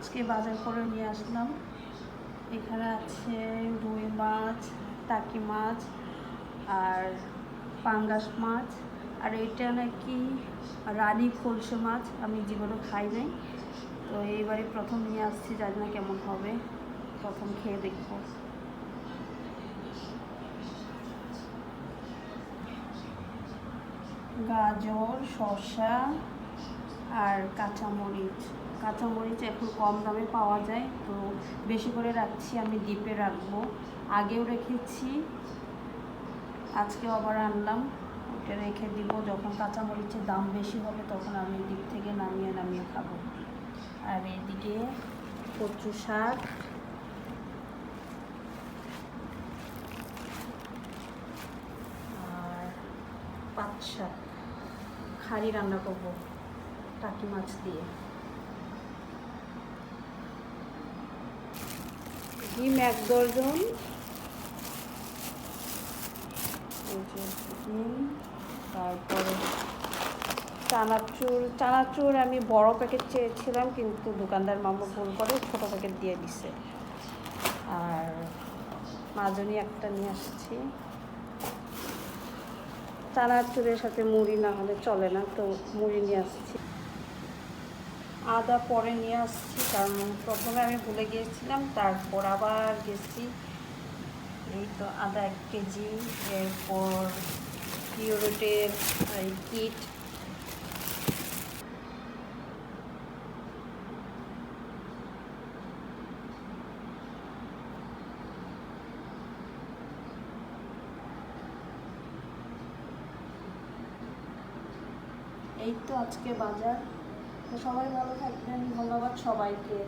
আজকে বাজার করে নিয়ে আসলাম। এখানে আছে রুই মাছ, টাকি মাছ আর পাঙ্গাস মাছ, আর এটা নাকি রানী খলসে মাছ। আমি জীবনে খাই নাই, তো এইবারে প্রথম নিয়ে আসছি, জানি না কেমন হবে, প্রথম খেয়ে দেখব। গাজর, শসা আর কাঁচামরিচ এখন কম দামে পাওয়া যায়, তো বেশি করে রাখছি। আমি ডিপে রাখবো, আগেও রেখেছি, আজকে আবার আনলাম। ওটা রেখে দিব, যখন কাঁচামরিচের দাম বেশি হবে তখন আমি ডিপ থেকে নামিয়ে খাবো। আর এদিকে কচু শাক আর পাট শাক, খাড়ি রান্না করবো টাকি মাছ দিয়ে। ডিম 1 ডজন, ডিম, তারপরে চানাচুর আমি বড় প্যাকেট চেয়েছিলাম, কিন্তু দোকানদার মামা ভুল করে ছোটো প্যাকেট দিয়ে দিছে। আর মাজনি একটা নিয়ে আসছি, চানাচুরের সাথে মুড়ি না হলে চলে না, তো মুড়ি নিয়ে আসছি। আদা পরে নিয়ে আসছি, কারণ প্রথমে আমি ভুলে গিয়েছিলাম, তারপর আবার গেছি। এই তো আদা 1 কেজি, এরপর পিওরটের কিট, এই তো আজকে বাজার। তো সবাই ভালো থাকবেন, ধন্যবাদ সবাইকে।